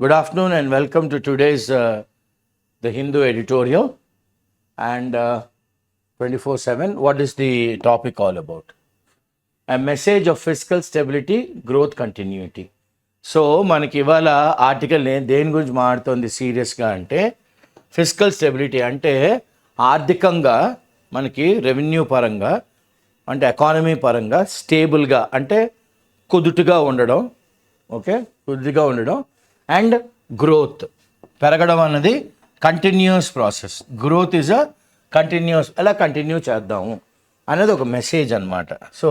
Good afternoon and welcome to today's The Hindu editorial and 24/7. What is the topic all about? A message of fiscal stability, growth continuity. So మనకి ఇవాళ article దేని గురించి మాట్లాడుతోంది సీరియస్గా అంటే fiscal stability అంటే ఆర్థికంగా మనకి రెవెన్యూ పరంగా అంటే ఎకానమీ పరంగా స్టేబుల్గా అంటే కుదుటుగా ఉండడం, ఓకే, కుదుటుగా ఉండడం అండ్ గ్రోత్ పెరగడం అన్నది continuous process. Growth is a continuous, ఎలా కంటిన్యూ చేద్దాము అనేది ఒక మెసేజ్ అన్నమాట. సో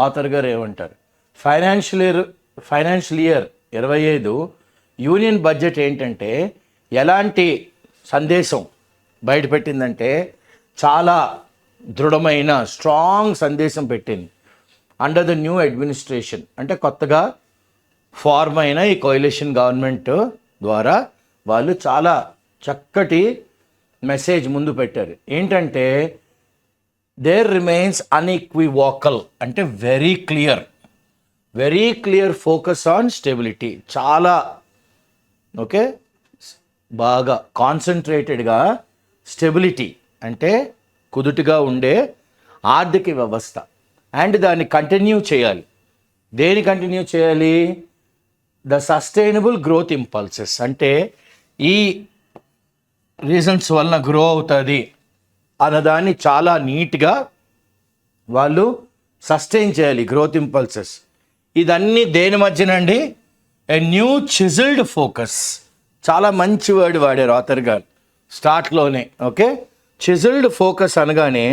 ఆథర్ గారు ఏమంటారు, ఫైనాన్షియల్ ఇయర్ 25 యూనియన్ బడ్జెట్ ఏంటంటే ఎలాంటి సందేశం బయటపెట్టిందంటే చాలా దృఢమైన స్ట్రాంగ్ సందేశం పెట్టింది. అండర్ ద న్యూ అడ్మినిస్ట్రేషన్ అంటే కొత్తగా ఫార్మ్ అయిన ఈ కోయలిషన్ గవర్నమెంట్ ద్వారా వాళ్ళు చాలా చక్కటి మెసేజ్ ముందు పెట్టారు. ఏంటంటే దేర్ రిమైన్స్ అన్ఈక్వివాకల్ అంటే very clear focus on stability, చాలా ఓకే బాగా కాన్సన్ట్రేటెడ్గా స్టెబిలిటీ అంటే కుదుటుగా ఉండే ఆర్థిక వ్యవస్థ అండ్ దాన్ని కంటిన్యూ చేయాలి. దేని కంటిన్యూ చేయాలి? ద సస్టైనబుల్ గ్రోత్ ఇంపల్సెస్ అంటే ఈ రీజన్స్ వలన గ్రో అవుతుంది అన్నదాన్ని చాలా నీట్గా వాళ్ళు సస్టైన్ చేయాలి. గ్రోత్ ఇంపల్సెస్ ఇదన్నీ దేని మధ్యనండి? A new చిజిల్డ్ focus. చాలా మంచి వర్డ్ వాడారు ఆథర్ గారు స్టార్ట్లోనే. ఓకే, చిజిల్డ్ ఫోకస్ అనగానే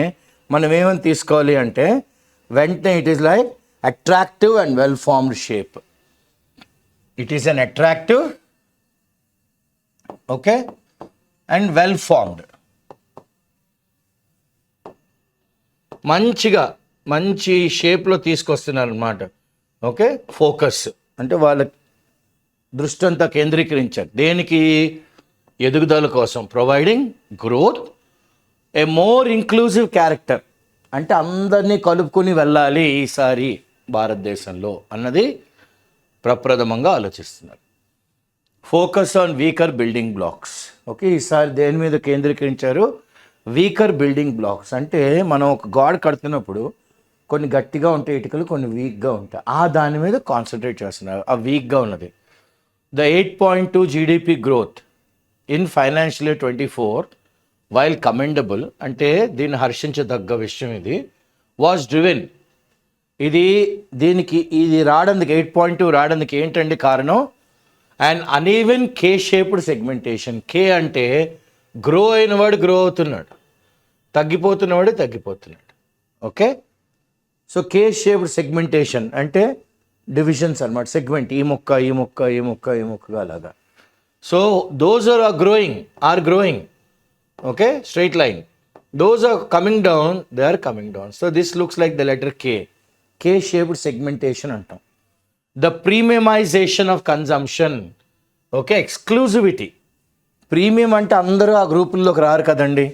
మనం ఏమని తీసుకోవాలి అంటే వెంటనే it is like attractive and well formed shape. It is an attractive, okay, and well formed. మంచి షేప్లో తీసుకొస్తున్నారు అన్నమాట. ఓకే, ఫోకస్ అంటే వాళ్ళ దృష్టి అంతా కేంద్రీకరించారు దేనికి? ఎదుగుదల కోసం. ప్రొవైడింగ్ గ్రోత్, ఏ మోర్ ఇంక్లూజివ్ క్యారెక్టర్ అంటే అందరినీ కలుపుకొని వెళ్ళాలి ఈసారి భారతదేశంలో అన్నది ప్రప్రథమంగా ఆలోచిస్తున్నారు. Focus on weaker building blocks. Okay, ఈసారి దేని మీద కేంద్రీకరించారు? వీకర్ బిల్డింగ్ బ్లాక్స్ అంటే మనం ఒక గోడ కడుతున్నప్పుడు కొన్ని గట్టిగా ఉంటాయి ఇటుకలు, కొన్ని వీక్గా ఉంటాయి. దాని మీద కాన్సన్ట్రేట్ చేస్తున్నారు. ఆ వీక్గా ఉన్నది. The 8.2 GDP growth in financial year 24 while commendable అంటే దీన్ని హర్షించదగ్గ విషయం ఇది. వాజ్ డ్రివెన్ ఇది రావడానికి 8.2 రావడానికి ఏంటండి కారణం? And uneven K shaped segmentation. K అంటే గ్రో అయినవాడు గ్రో అవుతున్నాడు, తగ్గిపోతున్నవాడు తగ్గిపోతున్నాడు. Okay, so K shaped segmentation అంటే డివిజన్స్ అన్నమాట. సెగ్మెంట్ ఈ మొక్కగా అలాగా. So those are growing okay, straight line. Those are coming down, they are coming down. So this looks like the letter K shaped segmentation అంటాం. The premiumisation of consumption. Okay, exclusivity. Premium అంటే అందరూ ఆ గ్రూపుల్లోకి రారు కదండి.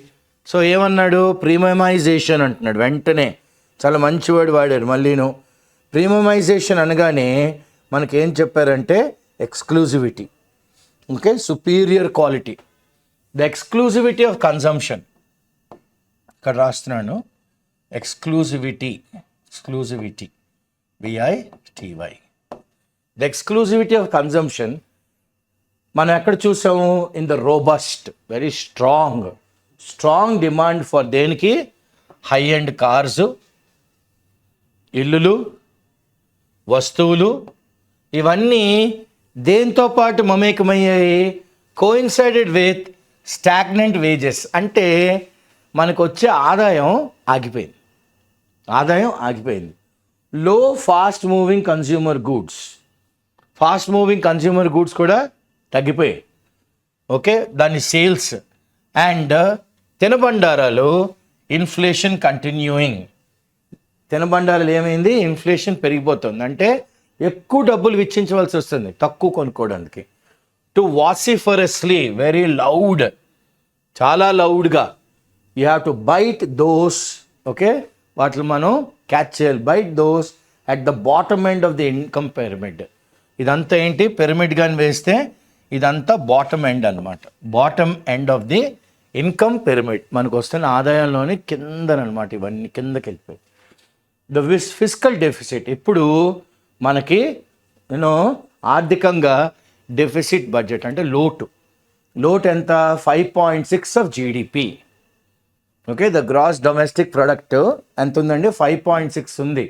So ఏమన్నాడు? Premiumisation అంటున్నాడు. వెంటనే చాలా మంచి వర్డ్ వాడారు మళ్ళీను. ప్రీమియమైజేషన్ అనగానే మనకేం చెప్పారంటే exclusivity, okay, superior quality, the exclusivity of consumption. ఇక్కడ రాస్తున్నాను exclusivity VITY. The exclusivity of consumption మనం ఎక్కడ చూసాము? In the robust, very strong demand for దేనికి? హై ఎండ్ కార్స్, ఇల్లులు, వస్తువులు, ఇవన్నీ దేంతో పాటు మమేకమయ్యాయి? కోయిన్సైడెడ్ విత్ స్టాగ్నెంట్ వేజెస్ అంటే మనకు వచ్చే ఆదాయం ఆగిపోయింది. లో ఫాస్ట్ మూవింగ్ కన్జ్యూమర్ గూడ్స్ కూడా తగ్గిపోయాయి. ఓకే, దాని సేల్స్ అండ్ తినబండారాలు ఇన్ఫ్లేషన్ కంటిన్యూయింగ్. తినబండారాలు ఏమైంది? ఇన్ఫ్లేషన్ పెరిగిపోతుంది అంటే ఎక్కువ డబ్బులు వెచ్చించవలసి వస్తుంది తక్కువ కొనుక్కోవడానికి. టు వాసిఫరస్లీ, వెరీ లౌడ్, చాలా లౌడ్గా you have to by those. Okay, వాటిని మనం క్యాచ్ చేయాలి. By those at the bottom end of the income pyramid. ఇదంతా ఏంటి? పిరమిడ్ కానీ వేస్తే ఇదంతా బాటమ్ ఎండ్ అనమాట. Bottom end of the income pyramid. మనకు వస్తున్న ఆదాయంలోని కిందనమాట, ఇవన్నీ కిందకి వెళ్ళిపోయి. ద ఫిస్కల్ డెఫిసిట్, ఇప్పుడు మనకి ఆర్థికంగా డెఫిసిట్ బడ్జెట్ అంటే లోటు ఎంత, 5.6 of GDP. Okay, the gross domestic product ఎంత ఉందండి, 5.6 ఉంది.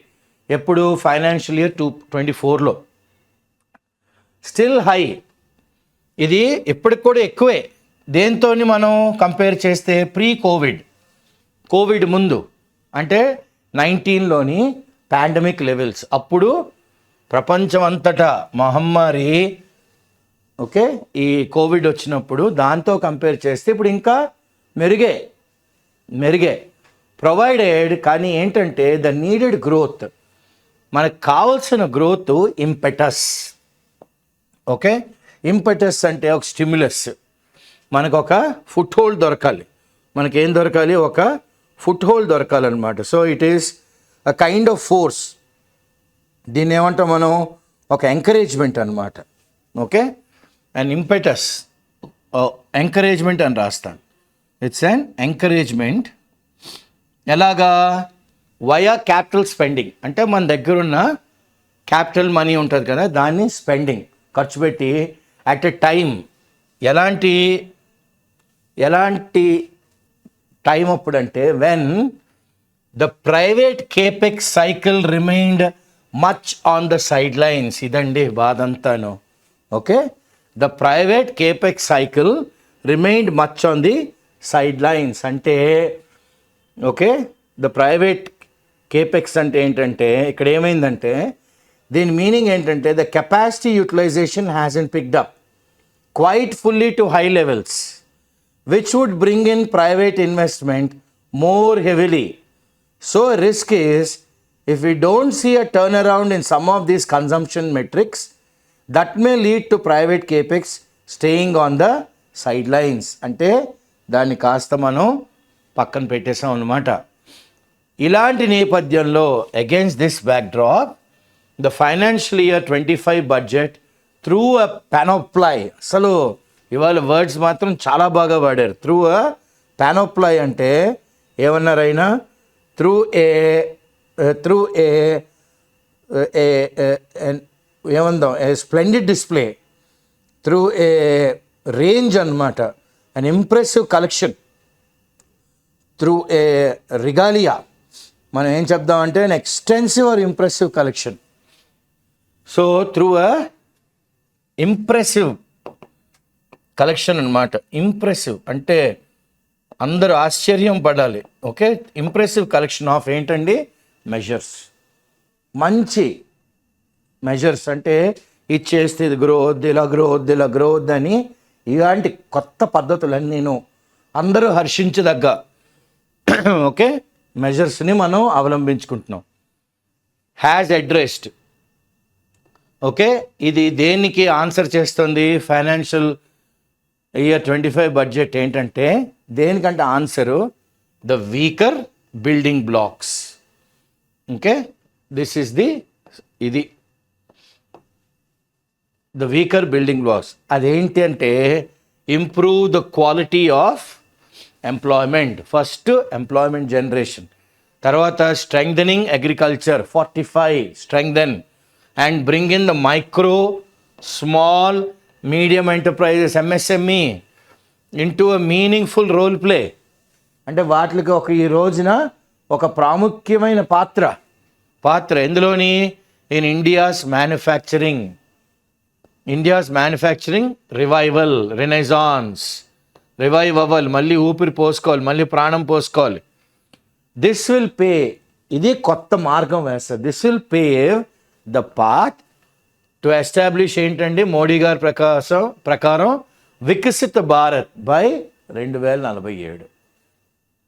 ఎప్పుడు, ఫైనాన్షియల్ ఇయర్ 2024లో. స్టిల్ హై, ఇది ఇప్పటికి కూడా ఎక్కువే. దేంతో మనం కంపేర్ చేస్తే కోవిడ్ ముందు అంటే 19లోని పాండమిక్ లెవెల్స్. అప్పుడు ప్రపంచం అంతటా మహమ్మారి, ఓకే, ఈ కోవిడ్ వచ్చినప్పుడు దాంతో కంపేర్ చేస్తే ఇప్పుడు ఇంకా మెరుగే ప్రొవైడెడ్. కానీ ఏంటంటే ద నీడెడ్ గ్రోత్, మనకు కావాల్సిన గ్రోత్ ఇంపెటస్. ఓకే, ఇంపెటస్ అంటే ఒక స్టిమ్యులస్, మనకు ఒక ఫుట్ హోల్డ్ దొరకాలి. మనకేం దొరకాలి, ఒక ఫుట్ హోల్డ్ దొరకాలన్నమాట. So it is a kind of force. దీన్ని ఏమంటాం మనం, ఒక ఎంకరేజ్మెంట్ అనమాట. ఓకే, అండ్ ఇంపెటస్, ఎంకరేజ్మెంట్ అని రాస్తాను. It's an encouragement. ఎలాగా, వయా క్యాపిటల్ స్పెండింగ్, అంటే మన దగ్గర ఉన్న క్యాపిటల్ మనీ ఉంటుంది కదా, దాన్ని స్పెండింగ్, ఖర్చు పెట్టి అట్ ఎ టైం. ఎలాంటి టైం అప్పుడంటే, when the private capex cycle remained much on the sidelines. ఇదండి బాధ అంతాను. Okay, the private capex cycle remained much on the sidelines అంటే, ఓకే, ద ప్రైవేట్ కేపెక్స్ అంటే ఏంటంటే, ఇక్కడ ఏమైందంటే దీని మీనింగ్ ఏంటంటే, the capacity utilisation hasn't picked up quite fully to high levels, which would bring in private investment more heavily. So risk is, if we don't see a turnaround in some of these consumption metrics, that may lead to private capex staying on the sidelines. అంటే దాన్ని కాస్త మనం పక్కన పెట్టేసాం అన్నమాట. ఇలాంటి నేపథ్యంలో, against this backdrop, the financial year 25 budget through a panoply, అసలు ఇవాళ వర్డ్స్ మాత్రం చాలా బాగా వాడారు. త్రూ అ పానోప్లై అంటే ఏమన్నారైనా, త్రూ ఏమందాం, a splendid display, through a range అనమాట, an impressive collection, through a regalia. మనం ఏం చెప్దామంటే an extensive or impressive collection. So through a impressive collection అనమాట. ఇంప్రెసివ్ అంటే అందరూ ఆశ్చర్యం పడాలి. ఓకే, ఇంప్రెసివ్ కలెక్షన్ ఆఫ్ ఏంటండి, మెజర్స్, మంచి మెజర్స్. అంటే ఇది చేస్తే ఇది గ్రో వద్దు, ఇలా గ్రో వద్దు అని ఇలాంటి కొత్త పద్ధతులన్నీ నేను అందరూ హర్షించదగ్గ ఓకే మెజర్స్ని మనం అవలంబించుకుంటున్నాం. హ్యాజ్ అడ్రెస్డ్, ఓకే, ఇది దేనికి ఆన్సర్ చేస్తుంది, ఫైనాన్షియల్ ఇయర్ 25 బడ్జెట్ ఏంటంటే దేనికంటే answer, the weaker building blocks. Okay, this is ఇది ద వీకర్ బిల్డింగ్ బ్లాక్స్. అదేంటి అంటే, improve the quality of employment. First employment generation, తర్వాత strengthening agriculture, fortify, strengthen and bring in the micro, small, medium enterprises, MSME into a meaningful role play. అంటే వాటికి ఈ రోజున ఒక ప్రాముఖ్యమైన పాత్ర ఎందులోని, in India's manufacturing revival, renaissance, revive అవ్వాలి, మళ్ళీ ఊపిరి పోసుకోవాలి, మళ్ళీ ప్రాణం పోసుకోవాలి. దిస్ విల్ పే, ఇది కొత్త మార్గం వేస్తుంది. This will pave the path to establish ఏంటండి, మోడీ గారి ప్రకారం వికసిత భారత్ బై 2047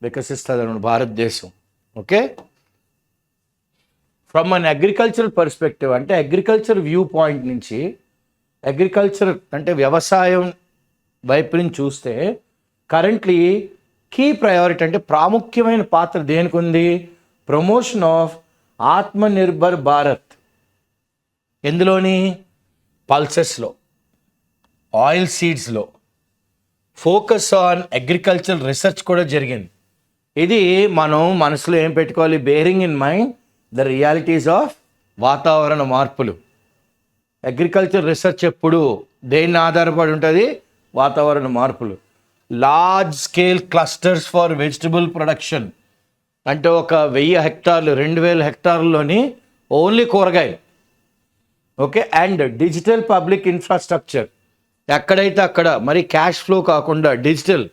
వికసిస్తుంది భారతదేశం. Okay, from an agricultural perspective, అంటే అగ్రికల్చర్ వ్యూ పాయింట్ నుంచి, అగ్రికల్చర్ అంటే వ్యవసాయం వైపు నుంచి చూస్తే, కరెంట్లీ కీ ప్రయారిటీ అంటే ప్రాముఖ్యమైన పాత్ర దేనికి ఉంది, ప్రమోషన్ ఆఫ్ ఆత్మనిర్భర్ భారత్. ఎందులోని, పల్సెస్లో, ఆయిల్ సీడ్స్లో ఫోకస్ ఆన్ అగ్రికల్చర్ రీసెర్చ్ కూడా జరిగింది. ఇది మనం మనసులో ఏం పెట్టుకోవాలి, bearing in mind the realities of వాతావరణ మార్పులు. అగ్రికల్చర్ రీసెర్చ్ ఎప్పుడు దేన్ని ఆధారపడి ఉంటుంది, వాతావరణ మార్పులు. Large scale clusters for vegetable production అంటే ఒక 1000 హెక్టార్లు 2000 హెక్టార్లలోని ఓన్లీ కూరగాయలు. Okay, and digital public infrastructure ఎక్కడైతే అక్కడ మరి క్యాష్ ఫ్లో కాకుండా digital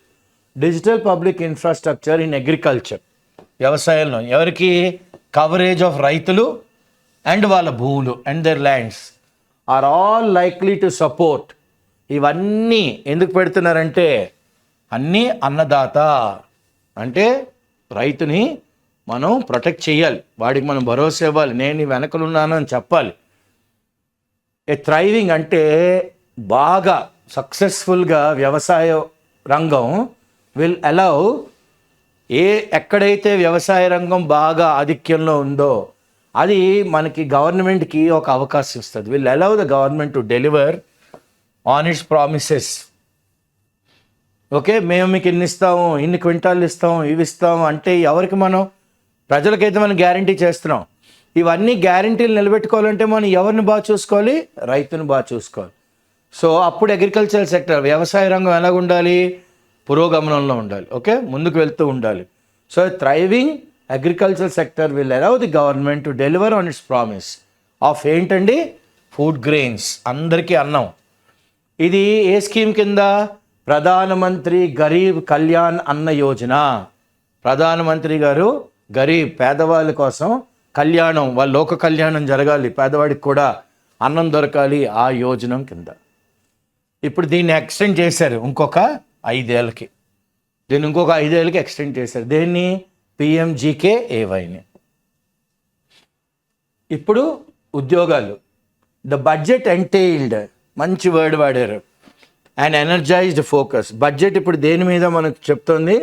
public infrastructure in agriculture వ్యవసాయంలో ఎవరికి కవరేజ్ ఆఫ్ రైతులు అండ్ వాళ్ళ భూములు and their lands are all likely to support. ఇవన్నీ ఎందుకు పెడుతున్నారంటే అన్నీ అన్నదాత అంటే రైతుని మనం ప్రొటెక్ట్ చేయాలి, వాడికి మనం భరోసా ఇవ్వాలి, నేను ఈ వెనకలున్నాను అని చెప్పాలి. ఏ థ్రైవింగ్ అంటే బాగా సక్సెస్ఫుల్గా వ్యవసాయ రంగం విల్ అలౌ ఎక్కడైతే వ్యవసాయ రంగం బాగా ఆధిక్యంలో ఉందో అది మనకి గవర్నమెంట్కి ఒక అవకాశం ఇస్తుంది. Will allow the government to deliver on it's promises. Okay, మేము మీకు ఇన్ని ఇస్తాము, ఇన్ని క్వింటాలు ఇస్తాము, ఇవి ఇస్తాము అంటే ఎవరికి మనం ప్రజలకైతే మనం గ్యారంటీ చేస్తున్నాం. ఇవన్నీ గ్యారంటీలు నిలబెట్టుకోవాలంటే మనం ఎవరిని బాగా చూసుకోవాలి, రైతుని బాగా చూసుకోవాలి. సో అప్పుడు అగ్రికల్చర్ సెక్టర్ వ్యవసాయ రంగం ఎలాగ ఉండాలి, పురోగమనంలో ఉండాలి. ఓకే, ముందుకు వెళ్తూ ఉండాలి. So thriving agriculture sector will allow the government to deliver on it's promise of ఏంటండి, ఫుడ్ గ్రెయిన్స్, అందరికీ అన్నం. ఇది ఏ స్కీమ్ కింద, ప్రధానమంత్రి గరీబ్ కళ్యాణ్ అన్న యోజన. ప్రధానమంత్రి గారు గరీబ్ పేదవాళ్ళ కోసం కళ్యాణం, వాళ్ళ లోక కళ్యాణం జరగాలి, పేదవాడికి కూడా అన్నం దొరకాలి, ఆ యోజన కింద. ఇప్పుడు దీన్ని ఎక్స్టెండ్ చేశారు ఇంకొక 5 ఏళ్ళకి, ఇంకొక 5 ఏళ్ళకి ఎక్స్టెండ్ చేశారు. దేన్ని, PMGKAYని. ఇప్పుడు ఉద్యోగాలు, ద బడ్జెట్ ఎంటైల్డ్, మంచి వర్డ్ వాడారు, అండ్ ఎనర్జైజ్డ్ ఫోకస్. బడ్జెట్ ఇప్పుడు దేని మీద మనకు చెప్తుంది,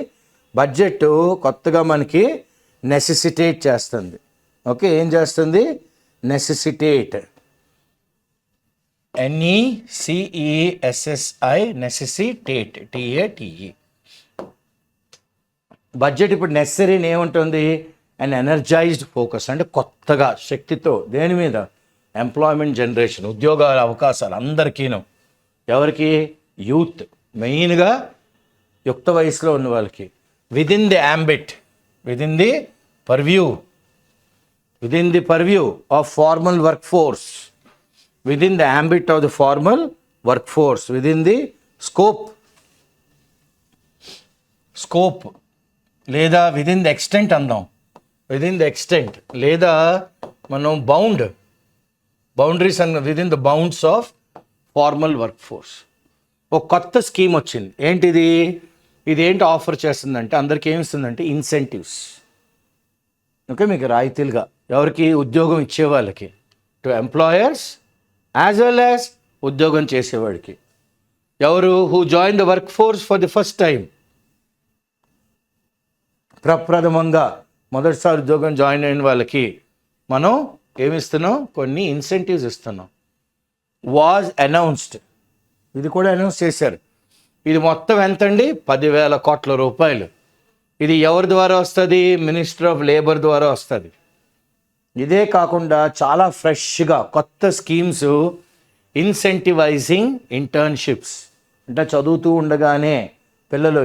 బడ్జెట్ కొత్తగా మనకి నెసెసిటేట్ చేస్తుంది. ఓకే, ఏం చేస్తుంది, నెసెసిటేట్, NECESSI, నెసెసిటేట్, TATE. బడ్జెట్ ఇప్పుడు నెసరీని ఏముంటుంది, అండ్ ఎనర్జైజ్డ్ ఫోకస్ అంటే కొత్తగా శక్తితో దేని మీద, ఎంప్లాయ్మెంట్ జనరేషన్, ఉద్యోగాల అవకాశాలు అందరికీను. ఎవరికి, యూత్, మెయిన్గా యుక్త వయసులో ఉన్న వాళ్ళకి. Within the ambit, within the purview of formal workforce, within the ambit of the formal workforce, within the scope లేదా విదిన్ ది ఎక్స్టెంట్ అందాం, విదిన్ ది ఎక్స్టెంట్ లేదా మనం బౌండరీస్ అన్న within the bounds of formal work force. ఒక కొత్త scheme వచ్చింది. ఏంటిది, ఇదేంటి ఆఫర్ చేస్తుందంటే అందరికీ ఏమి ఇస్తుందంటే ఇన్సెంటివ్స్. ఓకే, మీకు రాయితీలుగా ఎవరికి, ఉద్యోగం ఇచ్చే వాళ్ళకి, to employers as well as ఉద్యోగం చేసేవాడికి. ఎవరు, who join the work force for the first time, ప్రప్రథమంగా మొదటిసారి ఉద్యోగం జాయిన్ అయిన వాళ్ళకి మనం ఏమిస్తున్నాం, కొన్ని ఇన్సెంటివ్స్ ఇస్తున్నాం. వాజ్ అనౌన్స్డ్, ఇది కూడా అనౌన్స్ చేశారు. ఇది మొత్తం ఎంతండి, 10,000 కోట్ల రూపాయలు. ఇది ఎవరి ద్వారా వస్తుంది, మినిస్టర్ ఆఫ్ లేబర్ ద్వారా వస్తుంది. ఇదే కాకుండా చాలా ఫ్రెష్గా కొత్త స్కీమ్స్, ఇన్సెంటివైజింగ్ ఇంటర్న్షిప్స్ అంటే చదువుతూ ఉండగానే పిల్లలు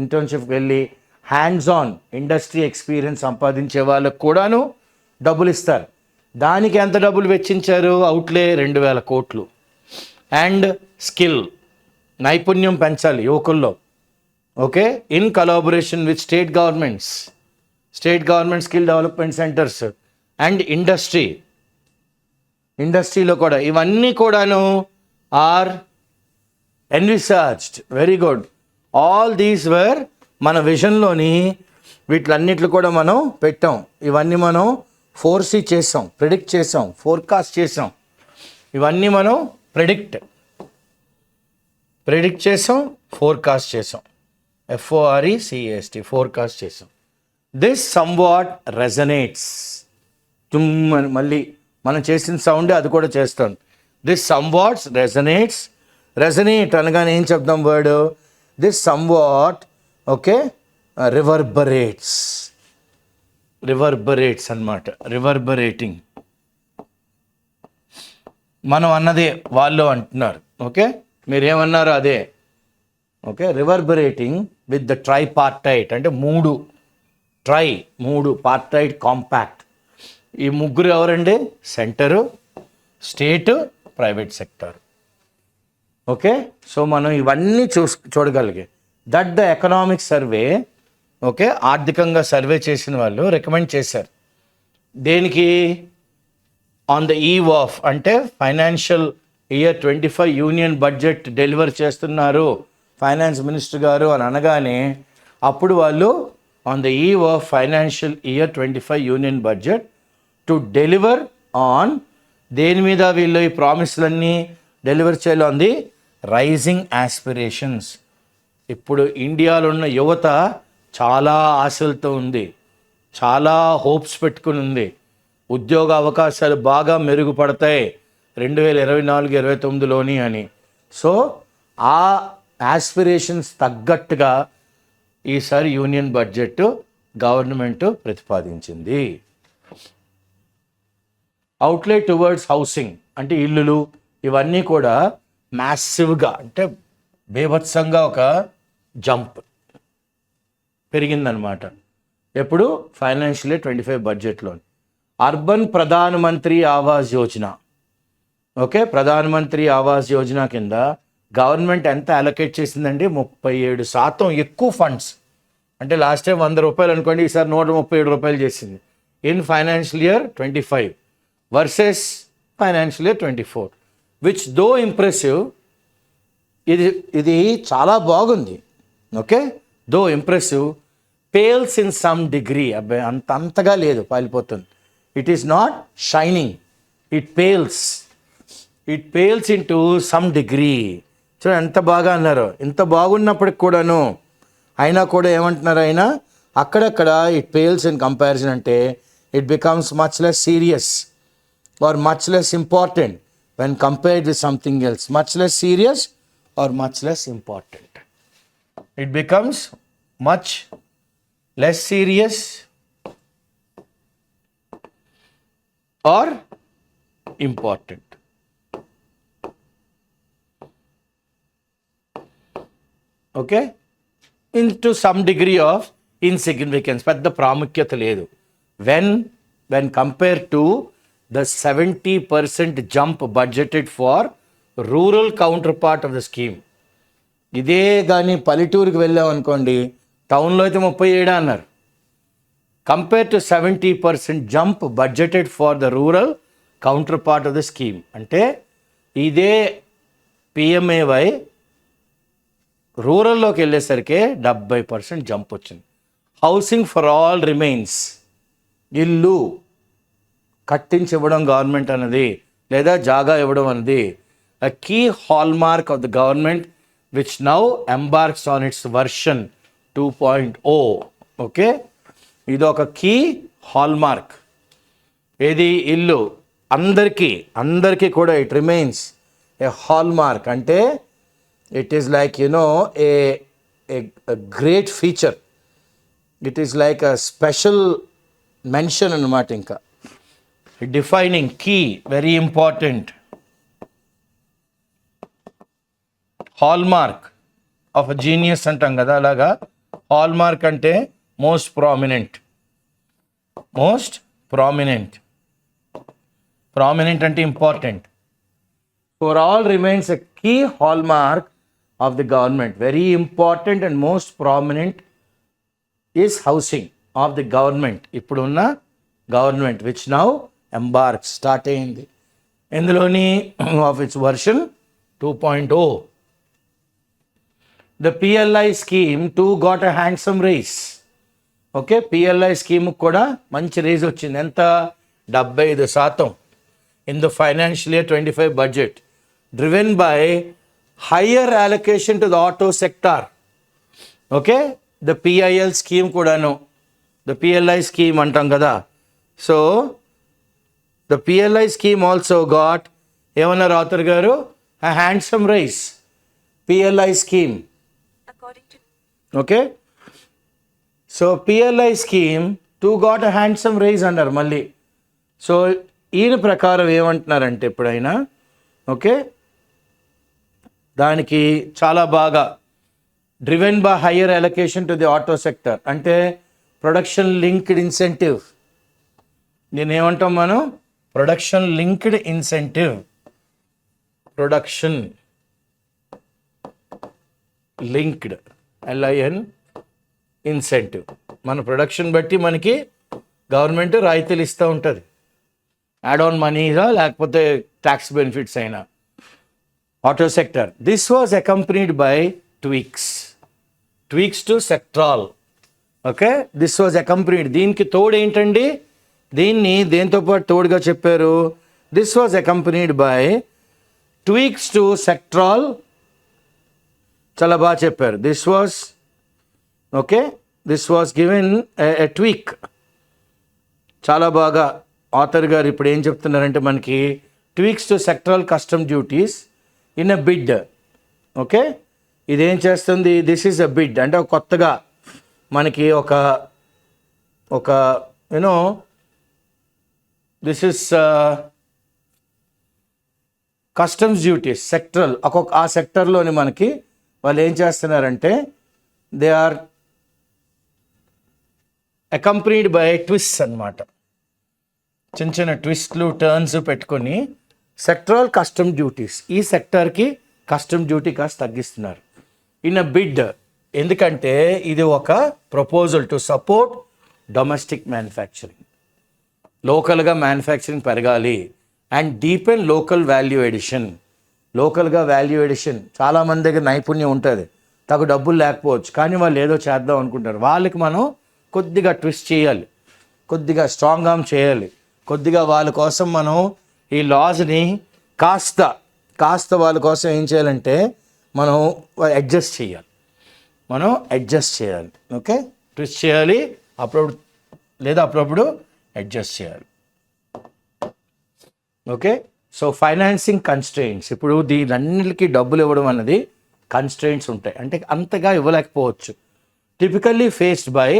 ఇంటర్న్షిప్కి వెళ్ళి హ్యాండ్స్ ఆన్ ఇండస్ట్రీ ఎక్స్పీరియన్స్ సంపాదించే వాళ్ళకు కూడాను డబ్బులు ఇస్తారు. దానికి ఎంత డబ్బులు వెచ్చించారు, అవుట్లే 2,000 కోట్లు. అండ్ స్కిల్, నైపుణ్యం పెంచాలి యువకుల్లో. Okay, in collaboration with state government skill development centres and ఇండస్ట్రీలో కూడా ఇవన్నీ కూడాను are envisaged. Very good, all these were మన విజన్లోని వీటిలన్నిట్లు కూడా మనం పెట్టాం. ఇవన్నీ మనం ఫోర్సీ చేసాం, ప్రిడిక్ట్ చేసాం, ఫోర్కాస్ట్ చేసాం. ఇవన్నీ మనం ప్రిడిక్ట్ చేసాం, ఫోర్కాస్ట్ చేసాం. FORECAST, ఫోర్కాస్ట్ చేసాం. దిస్ సమ్వాట్ రెజనేట్స్, మళ్ళీ మనం చేసిన సౌండే అది కూడా చేస్తాం. దిస్ సమ్వాట్స్ రెజనేట్స్ రెజనేట్ అనగానే ఏం చెప్దాం వర్డ్? దిస్ సమ్వాట్ ఓకే రివర్బరేట్స్ అన్నమాట. రివర్బరేటింగ్ మనం అన్నదే వాళ్ళు అంటున్నారు. ఓకే, మీరేమన్నారో అదే. ఓకే, రివర్బరేటింగ్ విత్ ద ట్రైపార్టైట్ అంటే మూడు పార్టైట్ కాంపాక్ట్. ఈ ముగ్గురు ఎవరండి? Centre, state, private sector. Okay, so మనం ఇవన్నీ చూడగలిగే that the economic survey. Okay, ఆర్థికంగా సర్వే చేసిన వాళ్ళు రికమెండ్ చేశారు దేనికి? ఆన్ ద ఈవ్ ఆఫ్ అంటే financial year 25 union budget deliver చేస్తున్నారు ఫైనాన్స్ మినిస్టర్ గారు అని అనగానే అప్పుడు వాళ్ళు on the eve of financial year 25 union budget to deliver on దేని మీద వీళ్ళు ఈ ప్రామిస్లన్నీ డెలివర్ చేయాలి? On the rising aspirations. ఇప్పుడు ఇండియాలో ఉన్న యువత చాలా ఆశలతో ఉంది, చాలా హోప్స్ పెట్టుకుని ఉంది. ఉద్యోగ అవకాశాలు బాగా మెరుగుపడతాయి 2024-29లోని అని. సో ఆ ఆస్పిరేషన్స్ తగ్గట్టుగా ఈసారి యూనియన్ బడ్జెట్ గవర్నమెంట్ ప్రతిపాదించింది. అవుట్లే టువర్డ్స్ హౌసింగ్ అంటే ఇల్లులు, ఇవన్నీ కూడా మ్యాసివ్గా అంటే బేభత్సంగా ఒక జంప్ పెరిగిందనమాట. ఎప్పుడు? ఫైనాన్షియల్ 25 బడ్జెట్లో. అర్బన్ ప్రధానమంత్రి ఆవాస్ యోజన. ఓకే, ప్రధానమంత్రి ఆవాస్ యోజన కింద గవర్నమెంట్ ఎంత అలొకేట్ చేసిందండి? 37% ఎక్కువ ఫండ్స్. అంటే లాస్ట్ టైం 100 రూపాయలు అనుకోండి, ఈసారి 137 రూపాయలు చేసింది in financial year 25 versus financial year 24, which though impressive. ఇది చాలా బాగుంది. Okay, though impressive pales in some degree. అబ్బాయి అంతగా లేదు, పాలిపోతుంది. It is not shining, it pales in to some degree. చూడండి ఎంత బాగా అన్నారు. ఇంత బాగున్నప్పటికి కూడాను అయినా కూడా ఏమంటున్నారు ఆయన అక్కడక్కడ ఇట్ పేల్స్ ఇన్ కంపారిజన్ అంటే it becomes much less serious or much less important when compared with something else. Much less serious or much less important. It becomes much less serious or important. Okay, into some degree of insignificance, పెద్ద ప్రాముఖ్యత లేదు when compared to the 70% jump budgeted for rural counterpart of the scheme. ఇదే కానీ పల్లెటూరుకి వెళ్ళాం అనుకోండి, టౌన్లో అయితే 37 అన్నారు. Compare to 70% jump budgeted for the rural counter part of the scheme. అంటే ఇదే పిఎంఏవై రూరల్లోకి వెళ్ళేసరికి 70% జంప్ వచ్చింది. Housing for all remains. ఇల్లు కట్టించి ఇవ్వడం గవర్నమెంట్ అన్నది లేదా జాగా ఇవ్వడం అన్నది a key hallmark of the government which now embarks on its version 2.0. Okay, ఇది ఒక కీ హాల్మార్క్. ఏది? ఇల్లు. అందరికీ కూడా ఇట్ రిమైన్స్ ఏ హాల్మార్క్. అంటే it is like a great feature. It is like a special mention అన్నమాట. ఇంకా defining key, very important. Hallmark of a genius అంటాం కదా, అలాగా హాల్మార్క్ అంటే మోస్ట్ ప్రామినెంట్ అంటే important. For all remains a key hallmark of the government. Very important and most prominent is housing of the government. ఇప్పుడున్న government which now embark start అయింది. ఇందులోని of it's version 2.0. The PLI scheme too got a handsome raise. Okay, PLI scheme కూడా మంచి raise వచ్చింది. ఎంత? 75% in the financial year 25 budget, driven by higher allocation to the auto sector. Okay, the PIL scheme కూడాను, the PLI scheme అంటాం కదా. So the PLI scheme also got ఏమన్నారు author గారు? a handsome rise PLI scheme. according to Okay. So PLI scheme 2 got a handsome raise అన్నారు మళ్ళీ. So ఈయన ప్రకారం ఏమంటున్నారంటే ఎప్పుడైనా ఓకే దానికి చాలా బాగా driven by higher allocation to the auto sector అంటే ప్రొడక్షన్ లింక్డ్ ఇన్సెంటివ్. దీన్ని ఏమంటాం మనం? Production linked incentive. Production linked LIN incentive. మన ప్రొడక్షన్ బట్టి మనకి గవర్నమెంట్ రాయితీలు ఇస్తూ ఉంటుంది, యాడ్ ఆన్ మనీగా లేకపోతే ట్యాక్స్ బెనిఫిట్స్ అయినా. Auto sector this was accompanied by tweaks to sectoral. Okay, this was accompanied. దీనికి తోడు ఏంటండి? దీన్ని దేంతో పాటు తోడుగా చెప్పారు? This was accompanied by tweaks to sectoral. చాలా బాగా చెప్పారు. This was okay, this was given a tweak. చాలా బాగా ఆథర్ గారు ఇప్పుడు ఏం చెప్తున్నారంటే మనకి tweaks to sectoral custom duties in a bid. Okay, ఇదేం చేస్తుంది? దిస్ ఈజ్ ఎ బిడ్ అంటే కొత్తగా మనకి ఒక you know this is customs duties sectoral. ఆ సెక్టర్లోని మనకి వాళ్ళు ఏం చేస్తున్నారంటే they are accompanied by twist అన్నమాట. చిన్న చిన్న ట్విస్ట్లు టర్న్స్ పెట్టుకొని సెక్టరల్ కస్టమ్ డ్యూటీస్, ఈ సెక్టర్కి కస్టమ్ డ్యూటీ కాస్త తగ్గిస్తున్నారు ఇన్ అ బిడ్. ఎందుకంటే ఇది ఒక proposal to support domestic manufacturing. లోకల్గా మ్యానుఫ్యాక్చరింగ్ పెరగాలి and deepen local value addition. లోకల్గా వాల్యూ ఎడిషన్ చాలామంది దగ్గర నైపుణ్యం ఉంటుంది, తగు డబ్బులు లేకపోవచ్చు, కానీ వాళ్ళు ఏదో చేద్దాం అనుకుంటారు. వాళ్ళకి మనం కొద్దిగా ట్విస్ట్ చేయాలి, కొద్దిగా స్ట్రాంగ్ ఆర్మ్ చేయాలి, కొద్దిగా వాళ్ళ కోసం మనం ఈ లాస్ని కాస్త వాళ్ళ కోసం ఏం చేయాలంటే మనం అడ్జస్ట్ చేయాలి. ఓకే, ట్విస్ట్ చేయాలి అప్పుడప్పుడు, లేదా అప్పుడప్పుడు అడ్జస్ట్ చేయాలి. Okay, so financing constraints. ఇప్పుడు దీనన్నిటికీ డబ్బులు ఇవ్వడం అన్నది కన్స్ట్రెయింట్స్ ఉంటాయి, అంటే అంతగా ఇవ్వలేకపోవచ్చు. టిపికల్లీ ఫేస్డ్ బై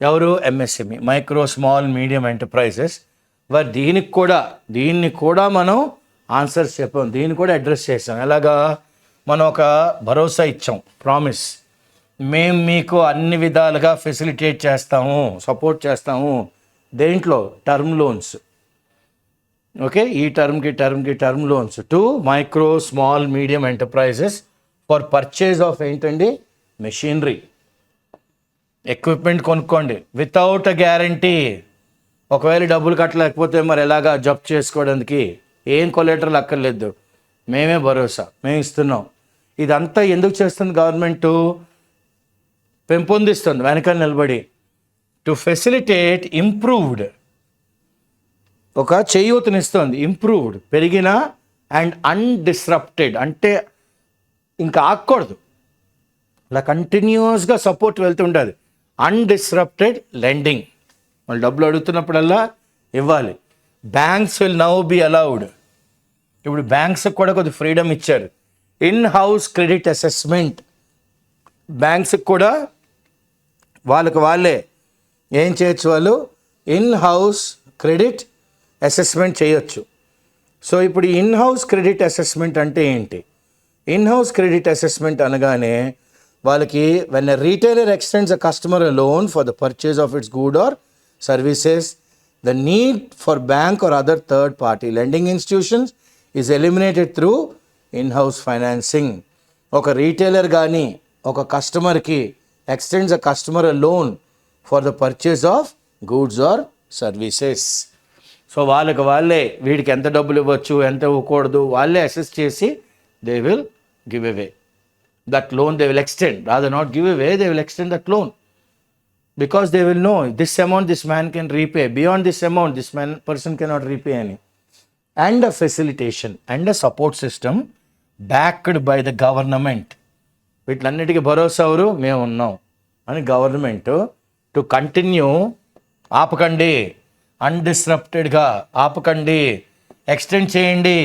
ఎవరు? MSME, micro small medium enterprises. వారు దీన్ని కూడా మనం ఆన్సర్స్ చెప్పాం, దీన్ని కూడా అడ్రస్ చేసాం. ఎలాగా? మనం ఒక భరోసా ఇచ్చాం, ప్రామిస్, మేము మీకు అన్ని విధాలుగా ఫెసిలిటేట్ చేస్తాము, సపోర్ట్ చేస్తాము. దేంట్లో? Term loans. ఓకే, ఈ term loans to micro small medium enterprises for purchase of ఏంటండి? మెషినరీ, ఎక్విప్మెంట్ కొనుక్కోండి వితౌట్ అ గ్యారంటీ. ఒకవేళ డబ్బులు కట్టలేకపోతే మరి ఎలాగా జప్తు చేసుకోవడానికి? ఏం కొలేటరల్ అక్కర్లేదు, మేమే భరోసా, మేము ఇస్తున్నాం. ఇదంతా ఎందుకు చేస్తుంది గవర్నమెంట్? పెంపొందిస్తుంది వెనకాల నిలబడి, టు ఫెసిలిటేట్ ఇంప్రూవ్డ్, ఒక చేయూతనిస్తుంది. ఇంప్రూవ్డ్, పెరిగిన అండ్ అన్డిస్రప్టెడ్, అంటే ఇంకా ఆగకూడదు, ఇలా కంటిన్యూస్గా సపోర్ట్ వెళ్తుంటుంది. అన్డిస్రప్టెడ్ లెండింగ్, వాళ్ళు డబ్బులు అడుగుతున్నప్పుడల్లా ఇవ్వాలి. Banks will now be allowed. ఇప్పుడు బ్యాంక్స్కి కూడా కొద్ది ఫ్రీడమ్ ఇచ్చారు. ఇన్ హౌస్ క్రెడిట్ అసెస్మెంట్, బ్యాంక్స్కి కూడా వాళ్ళే ఏం చేయొచ్చు? వాళ్ళు ఇన్ హౌస్ క్రెడిట్ అసెస్మెంట్ చేయొచ్చు. సో ఇప్పుడు ఇన్ హౌస్ క్రెడిట్ అసెస్మెంట్ అంటే ఏంటి? ఇన్ హౌస్ క్రెడిట్ అసెస్మెంట్ అనగానే వాళ్ళకి when a retailer extends a customer a loan for the purchase of its good or services, the need for bank or other third party lending institutions is eliminated through in house financing. ఒక retailer కానీ ఒక కస్టమర్కి extends a customer a loan for the purchase of goods or services. So వాళ్ళే వీడికి ఎంత డబ్బులు ఇవ్వచ్చు, ఎంత ఇవ్వకూడదు, వాళ్ళే అసెస్ చేసి they will give away that loan, they will extend, rather not give away, they will extend that loan, because they will know this amount this man can repay, beyond this amount this person cannot repay any. And a facilitation and a support system backed by the government. వీటిలన్నిటికీ భరోసా ఎవరు? మేము ఉన్నాం అని government to continue. ఆపకండి, అన్డిస్రప్టెడ్గా ఆపకండి, extend చేయండి,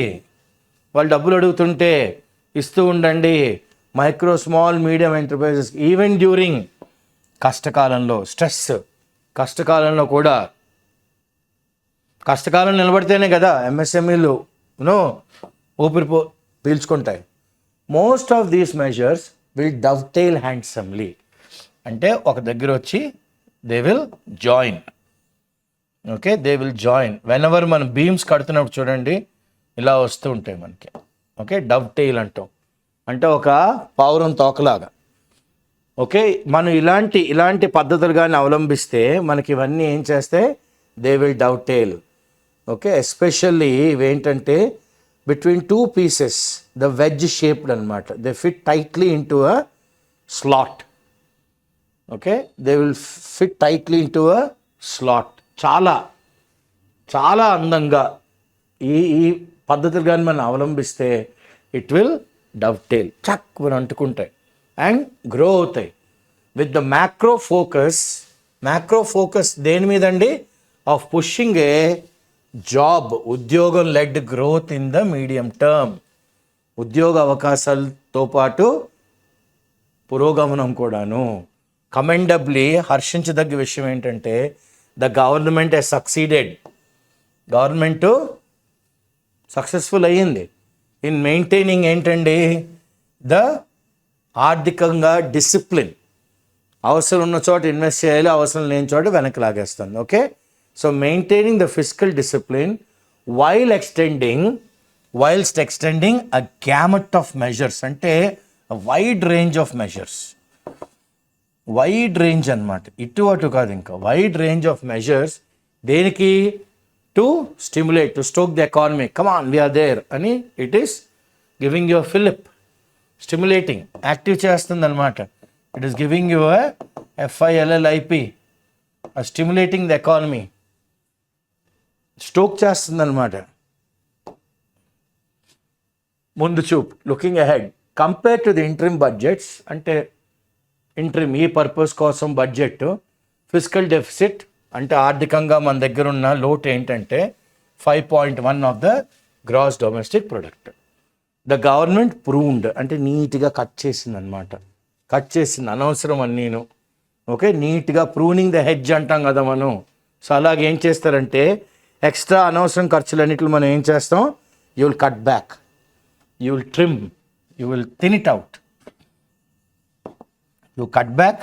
వాళ్ళు డబ్బులు అడుగుతుంటే ఇస్తూ ఉండండి, micro small medium enterprises even during కష్టకాలంలో స్ట్రెస్, కష్టకాలంలో కూడా, కష్టకాలం నిలబడితేనే కదా ఎంఎస్ఎంఈలు ఊపిరి పీల్చుకుంటాయి. Most of these measures will dovetail handsomely, అంటే ఒక దగ్గర వచ్చి they will join. Okay, they will join whenever మనం బీమ్స్ కడుతున్నప్పుడు చూడండి ఇలా వస్తూ ఉంటాయి మనకి. ఓకే, డవ్టెయిల్ అంటాం, అంటే ఒక పావురం తోకలాగా. ఓకే, మనం ఇలాంటి పద్ధతులు కానీ అవలంబిస్తే మనకి ఇవన్నీ ఏం చేస్తే they will dovetail. Okay, especially ఇవేంటంటే between two pieces the wedge shaped అనమాట, they fit tightly into a slot. Okay, they will fit tightly into a slot. చాలా చాలా అందంగా ఈ పద్ధతులు కానీ మనం అవలంబిస్తే ఇట్ విల్ డవ్టెయిల్, చక్ మనం అంటుకుంటాయి అండ్ గ్రో అవుతాయి. విత్ ద మ్యాక్రో ఫోకస్ దేని మీదండి? ఆఫ్ పుషింగ్ ఏ జాబ్, ఉద్యోగం led growth in the medium term. ఉద్యోగ అవకాశాలతో పాటు పురోగమనం కూడాను. కమెండబ్లీ హర్షించదగ్గ విషయం ఏంటంటే the government has succeeded. Government successful అయ్యింది ఇన్ మెయింటైనింగ్ ఏంటండి ద ఆర్థికంగా డిసిప్లిన్. అవసరం ఉన్న చోట ఇన్వెస్ట్ చేయాలి, అవసరం లేని చోట వెనక్కి లాగేస్తుంది. Okay, so maintaining the physical discipline whilst extending a gamut of measures, అంటే wide range of measures. Wide range అనమాట, ఇటు అటు కాదు, ఇంకా వైడ్ రేంజ్ ఆఫ్ మెజర్స్. దేనికి? To stimulate, to stoke the economy. Come on we're there అని it is giving your fillip, stimulating, active చేస్తుంది అనమాట. It is giving your FILLIP, stimulating the economy, stoke చేస్తుంది అనమాట. ముందు చూపు, looking ahead. Compare to the interim budgets, అంటే interim ఈ purpose కోసం బడ్జెట్. ఫిజికల్ డెఫిసిట్ అంటే ఆర్థికంగా మన దగ్గర ఉన్న లోటు ఏంటంటే 5.1 of the gross domestic product. The government proved అంటే నీట్గా కట్ చేసింది అనమాట, కట్ చేసింది అనవసరం అన్నీను. ఓకే, నీట్గా ప్రూనింగ్ ద హెడ్జ్ అంటాం కదా మనం. సో అలాగే ఏం చేస్తారంటే ఎక్స్ట్రా అనవసరం ఖర్చులన్నింటిలో మనం ఏం చేస్తాం? You will cut back, you will trim, you will thin it out. You cut back,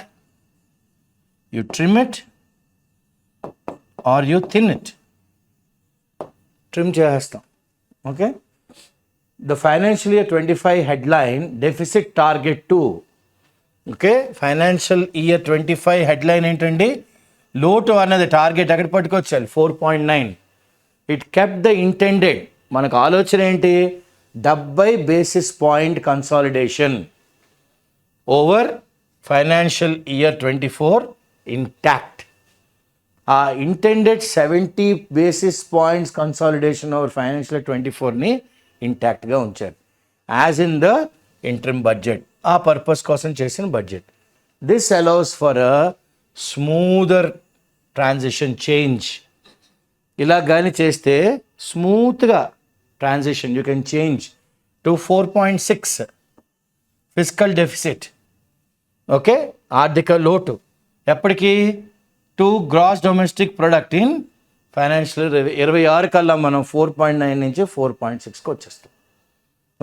you trim it, or you thin it. Trim chestam. Okay, the financial year 25 headline deficit target 2. Okay, financial year 25 headline ఏంటండి? లోటు అన్నది target ఎక్కడ పట్టుకొచ్చాలి? 4.9. It kept the intended, మనకు ఆలోచన ఏంటి? 70 basis point consolidation over financial year 24 intact. Intended 70 basis points consolidation over financial year 24 ni intact ga uncharu as in the interim budget. Aa purpose kosam chesina budget. This allows for a smoother transition change. Ila gaani cheste smooth ga transition you can change to 4.6 fiscal deficit. Okay, ఆర్థిక లోటు ఎప్పటికీ to gross domestic product in financial 26 కల్లా మనం 4.9 నుంచి 4.6కి వచ్చేస్తాం.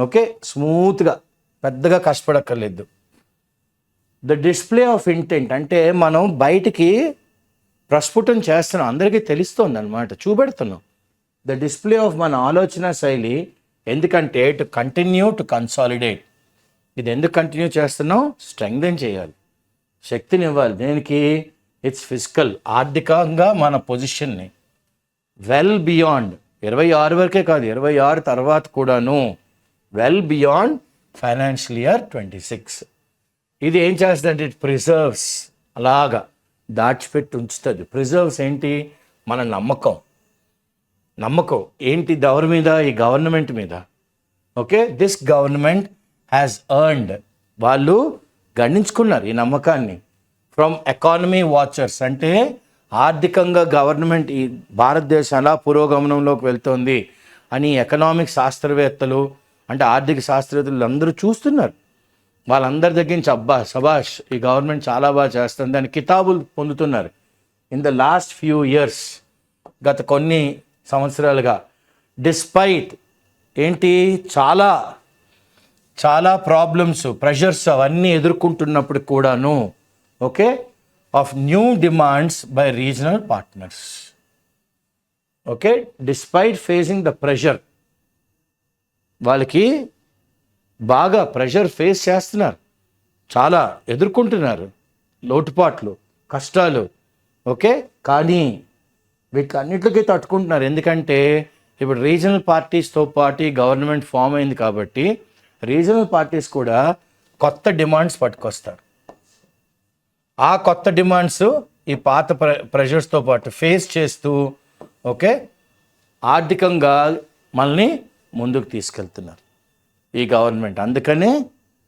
Okay, స్మూత్గా, పెద్దగా కష్టపడక్కర్లేదు. The display of intent అంటే మనం బయటికి ప్రస్ఫుటం చేస్తున్నాం, అందరికీ తెలుస్తుంది అనమాట, చూపెడుతున్నాం. ద డిస్ప్లే ఆఫ్ మన ఆలోచన శైలి. ఎందుకంటే టు కంటిన్యూ టు కన్సాలిడేట్. ఇది ఎందుకు కంటిన్యూ చేస్తున్నాం? స్ట్రెంగ్థెన్ చేయాలి, శక్తిని ఇవ్వాలి. దేనికి? ఇట్స్ ఫిజికల్, ఆర్థికంగా మన పొజిషన్ని వెల్ బియాండ్ 26 వరకే కాదు, 26 తర్వాత కూడాను వెల్ బియాండ్ ఫైనాన్షియల్ ఇయర్ 26. ఇది ఏం చేస్తుందంటే ఇట్ ప్రిజర్వ్స్, అలాగా దాచిపెట్టి ఉంచుతుంది. ప్రిజర్వ్స్ ఏంటి? మన నమ్మకం ఏంటి? ఎవరి మీద? ఈ గవర్నమెంట్ మీద. Okay, this government has earned, వాళ్ళు గణించుకున్నారు ఈ నమ్మకాన్ని. ఫ్రమ్ ఎకానమీ వాచర్స్ అంటే ఆర్థికంగా గవర్నమెంట్ ఈ భారతదేశం ఎలా పురోగమనంలోకి వెళ్తోంది అని ఎకనామిక్ శాస్త్రవేత్తలు, అంటే ఆర్థిక శాస్త్రవేత్తలు అందరూ చూస్తున్నారు. వాళ్ళందరి దగ్గర నుంచి అబ్బా సబాష్ ఈ గవర్నమెంట్ చాలా బాగా చేస్తుంది అని కితాబులు పొందుతున్నారు. In the last few years, గత కొన్ని సంవత్సరాలుగా, డిస్పైట్ ఏంటి చాలా చాలా ప్రాబ్లమ్స్, ప్రెషర్స్ అవన్నీ ఎదుర్కొంటున్నప్పుడు కూడాను, okay, of new demands by regional partners. Okay, despite facing the pressure, వాళ్ళకి బాగా ప్రెషర్ ఫేస్ చేస్తున్నారు, చాలా ఎదుర్కొంటున్నారు, లోటుపాట్లు, కష్టాలు. ఓకే, కానీ వీటన్నిటికీ తట్టుకుంటున్నారు. ఎందుకంటే ఇప్పుడు రీజనల్ పార్టీస్తో పాటు గవర్నమెంట్ ఫామ్ అయింది కాబట్టి రీజనల్ పార్టీస్ కూడా కొత్త డిమాండ్స్ పట్టుకొస్తారు. ఆ కొత్త డిమాండ్స్ ఈ పాత ప్రెషర్స్తో పాటు ఫేస్ చేస్తూ, ఓకే, ఆర్థికంగా మనల్ని ముందుకు తీసుకెళ్తున్నారు ఈ గవర్నమెంట్. అందుకనే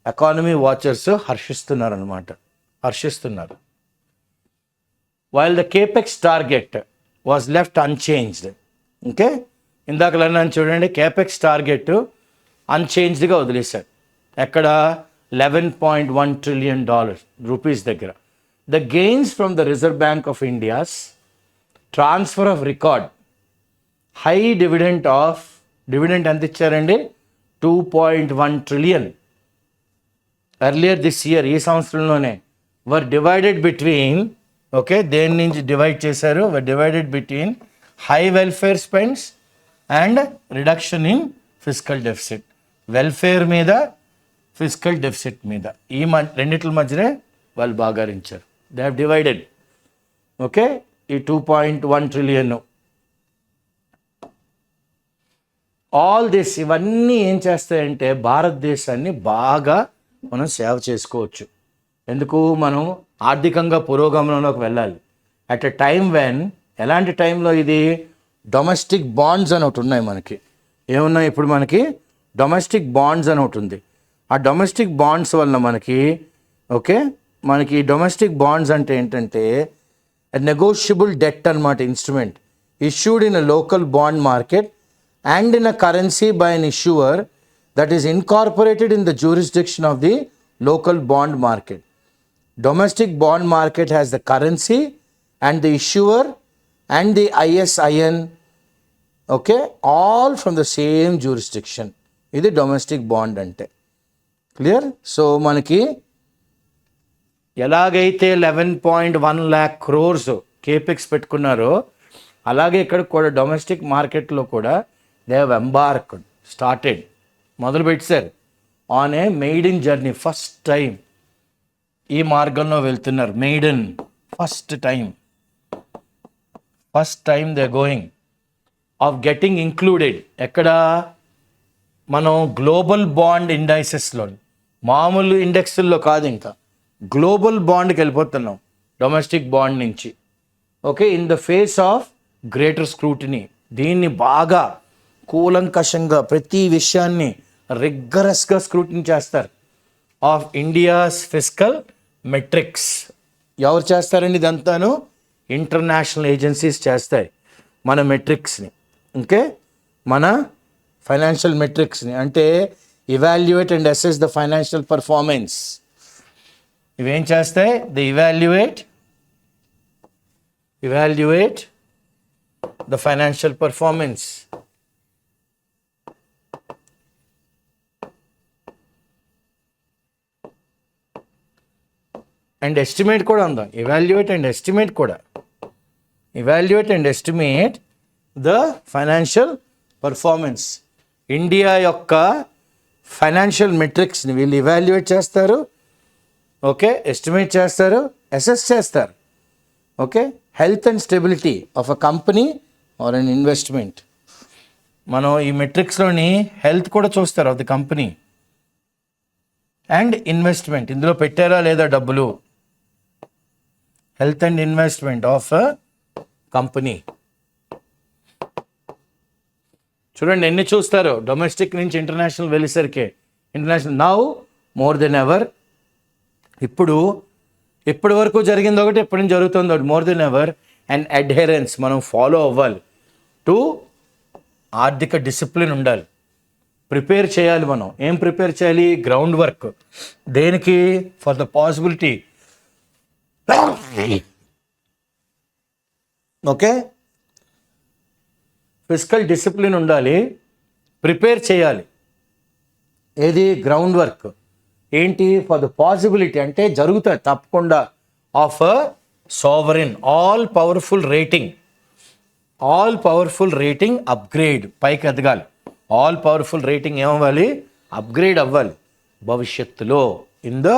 ఎకానమీ వాచర్స్ హర్షిస్తున్నారు. While the capex target was left unchanged. Okay, ఇందాకలా చూడండి, కేపెక్స్ టార్గెట్ అన్చేంజ్డ్గా వదిలేశారు. ఎక్కడ? $11.1 trillion రూపీస్ దగ్గర. The gains from the Reserve Bank of India's transfer of record high dividend ఎంత ఇచ్చారండి? 2.1 trillion ఎర్లియర్ దిస్ ఇయర్, ఈ సంవత్సరంలోనే, వర్ డివైడెడ్ బిట్వీన్, ఓకే, దేని నుంచి డివైడ్ చేశారు? వర్ divided between high welfare spends and reduction in physical deficit. Welfare మీద, physical deficit మీద, ఈ రెండిట్ల మధ్యనే వాళ్ళు బాగారించారు. దే హ్యావ్ డివైడెడ్, ఓకే, ఈ 2.1 trillion. ఆల్ దిస్, ఇవన్నీ ఏం చేస్తాయంటే భారతదేశాన్ని బాగా మనం సేవ చేసుకోవచ్చు. ఎందుకు? మనం ఆర్థికంగా పురోగమనంలోకి వెళ్ళాలి. అట్ ఎ టైం వెన్, ఎలాంటి టైంలో ఇది? డొమెస్టిక్ బాండ్స్ అని ఒకటి ఉన్నాయి మనకి. ఏమున్నాయి ఇప్పుడు మనకి? డొమెస్టిక్ బాండ్స్ అని ఒకటి ఉంది. ఆ డొమెస్టిక్ బాండ్స్ వలన మనకి, ఓకే, మనకి డొమెస్టిక్ బాండ్స్ అంటే ఏంటంటే నెగోషియబుల్ డెట్ అన్నమాట, instrument issued in a local bond market and in a currency by an issuer that is incorporated in the jurisdiction of the local bond market. Domestic bond market has the currency and the issuer and the ISIN, okay, all from the same jurisdiction. ఇది domestic bond అంటే. Clear? So మనకి ఎలాగైతే 11.1 lakh crores capex పెట్టుకున్నారో అలాగే ఇక్కడ కూడా domestic మార్కెట్లో కూడా they have embarked, started, మొదలు పెట్టారు on a maiden journey. First time ఈ మార్గంలో వెళ్తున్నారు. Maiden first time they going of getting included. ఎక్కడ? మనం గ్లోబల్ బాండ్ ఇండైసెస్లో, మామూలు ఇండెక్స్ల్లో కాదు, ఇంకా గ్లోబల్ బాండ్కి వెళ్ళిపోతున్నాం డొమెస్టిక్ బాండ్ నుంచి. Okay, in the face of greater scrutiny. దీన్ని బాగా కూలంకషంగా ప్రతి విషయాన్ని రిగ్గరస్గా స్క్రూటినీ చేస్తారు. Of India's fiscal metrics. ఎవరు చేస్తారండి ఇదంతాను? ఇంటర్నేషనల్ ఏజెన్సీస్ చేస్తాయి మన మెట్రిక్స్ని. ఓకే, మన ఫైనాన్షియల్ మెట్రిక్స్ని, అంటే evaluate and assess the financial performance. ఇవేం చేస్తాయి? The evaluate the financial performance. And estimate కూడా ఉందా? Evaluate and estimate the financial performance. India యొక్క ఫైనాన్షియల్ మెట్రిక్స్ని వీళ్ళు ఇవాల్యుయేట్ చేస్తారు, ఓకే, ఎస్టిమేట్ చేస్తారు, అసెస్ చేస్తారు. Okay, health and stability of a company or an investment. మనం ఈ మెట్రిక్స్లోని హెల్త్ కూడా చూస్తారు of the company and investment. ఇందులో పెట్టారా లేదా డబ్బులు? Health and investment of a company. చూడండి ఎన్ని చూస్తారు. డొమెస్టిక్ నుంచి ఇంటర్నేషనల్ వెళ్ళేసరికి, international now more than ever. ఇప్పటి వరకు జరిగింది ఒకటి, ఎప్పటి నుంచి జరుగుతుంది ఒకటి. More than ever and adherence, మనం ఫాలో అవ్వాలి టు ఆర్థిక డిసిప్లిన్ ఉండాలి. ప్రిపేర్ చేయాలి మనం. ఏం ప్రిపేర్ చేయాలి? Ground work. దేనికి? For the possibility. Okay, physical discipline ఉండాలి, ప్రిపేర్ చేయాలి. ఏది? Ground work. ఏంటి? ఫర్ ద పాసిబిలిటీ అంటే జరుగుతాయి తప్పకుండా, of a sovereign all powerful rating. All powerful rating upgrade, పైకి ఎదగాలి. ఆల్ పవర్ఫుల్ రేటింగ్ ఏమవ్వాలి? అప్గ్రేడ్ అవ్వాలి భవిష్యత్తులో, in the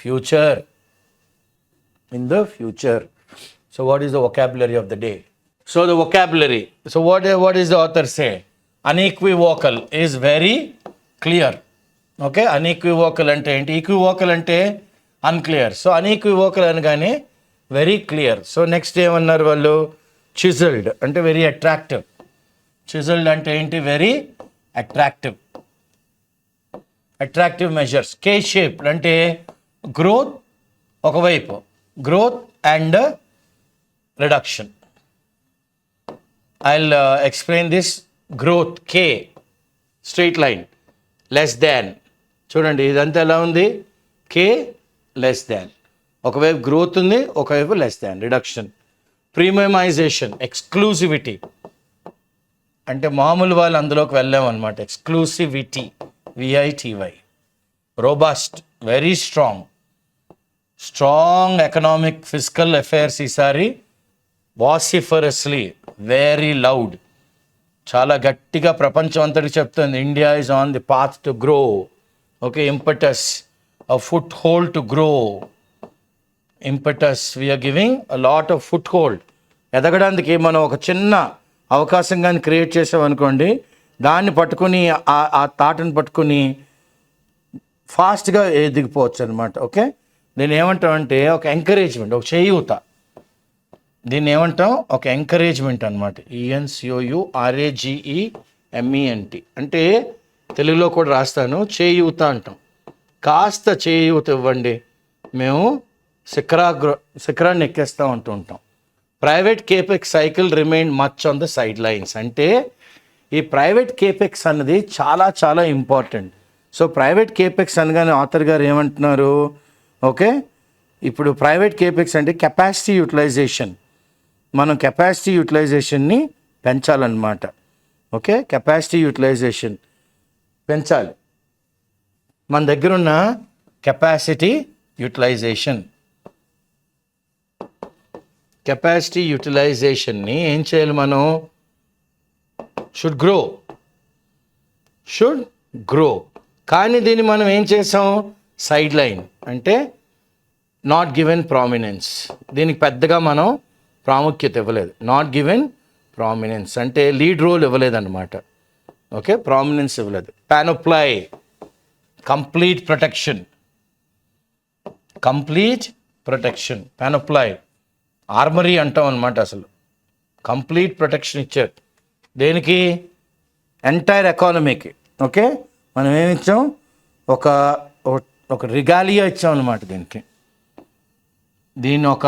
future. In the future. So what is the vocabulary of the day? So the vocabulary, so what is the author say? Unequivocal is very clear. Okay, unequivocal అంటే ఏంటి? ఈక్వివోకల్ అంటే unclear. So అన్ఈక్వివోకల్ అనగానే very clear. So next ఏమన్నారు వాళ్ళు? Chiselled అంటే very attractive. Chiselled అంటే ఏంటి? Very attractive. Attractive measures. K shaped అంటే గ్రోత్ ఒకవైపు, growth and reduction. I'll explain this. Growth K, straight line, less than. చూడండి ఇదంతా ఎలా ఉంది? K less than. ఒకవైపు గ్రోత్ ఉంది, ఒకవైపు less than, reduction. Premiumisation, exclusivity అంటే మామూలు వాళ్ళు అందులోకి వెళ్ళామన్నమాట. Exclusivity, VITY. Robust, very strong. Strong economic physical affairs ఈసారి. వాసిఫరస్లీ, వెరీ లౌడ్, చాలా గట్టిగా ప్రపంచం అంతటి చెప్తుంది India is on the path to grow. Okay, impetus, a foot hold to grow. Impetus, we're giving a lot of foot hold. ఎదగడానికి మనం ఒక చిన్న అవకాశం కానీ క్రియేట్ చేసామనుకోండి, దాన్ని పట్టుకుని ఆ తాటను పట్టుకుని ఫాస్ట్గా ఎదిగిపోవచ్చు అనమాట. ఓకే, దీన్ని ఏమంటామంటే ఒక ఎంకరేజ్మెంట్, ఒక చేయూత. దీన్ని ఏమంటాం? ఒక ఎంకరేజ్మెంట్ అనమాట. ENCOURAGEMENT అంటే తెలుగులో కూడా రాస్తాను, చేయూత అంటాం. కాస్త చేయూత ఇవ్వండి, మేము శిఖరాన్ని ఎక్కేస్తూ ఉంటూ ఉంటాం. Private capex cycle remain much on the sidelines అంటే ఈ ప్రైవేట్ కేపెక్స్ అన్నది చాలా చాలా ఇంపార్టెంట్. సో ప్రైవేట్ కేపెక్స్ అనగానే ఆథర్ గారు ఏమంటున్నారు? ఓకే, ఇప్పుడు ప్రైవేట్ కేపెక్స్ అంటే కెపాసిటీ యూటిలైజేషన్. మనం కెపాసిటీ యూటిలైజేషన్ని పెంచాలన్నమాట. ఓకే, కెపాసిటీ యూటిలైజేషన్ పెంచాలి. మన దగ్గర ఉన్న కెపాసిటీ యూటిలైజేషన్, కెపాసిటీ యూటిలైజేషన్ని ఏం చేయాలి మనం? Should grow. కానీ దీన్ని మనం ఏం చేసాం? సైడ్ లైన్ అంటే నాట్ గివెన్ ప్రామినెన్స్. దీనికి పెద్దగా మనం ప్రాముఖ్యత ఇవ్వలేదు. నాట్ గివెన్ ప్రామినెన్స్ అంటే లీడ్ రోల్ ఇవ్వలేదన్నమాట. ఓకే, ప్రామినెన్స్ ఇవ్వలేదు. పానోప్లై, కంప్లీట్ ప్రొటెక్షన్. పానోప్లై ఆర్మరీ అంటాం అనమాట. అసలు కంప్లీట్ ప్రొటెక్షన్ ఇచ్చారు. దేనికి? ఎంటైర్ ఎకానమీకి. ఓకే, మనం ఏమి ఇచ్చాం? ఒక రిగాలియా ఇచ్చాం అనమాట దీనికి. దీన్ని ఒక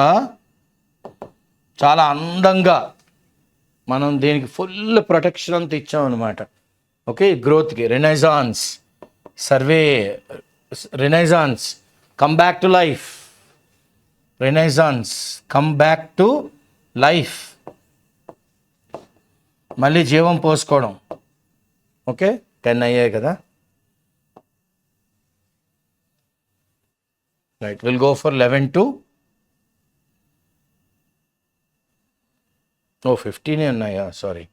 చాలా అందంగా మనం దీనికి ఫుల్ ప్రొటెక్షన్ అంతా ఇచ్చాం అనమాట. ఓకే, గ్రోత్కి. Renaissance, come back to life. మళ్ళీ జీవం పోసుకోవడం. ఓకే, 10 అయ్యాయి కదా. Right, will go for 11 to 15 ఉన్నాయా? Sorry.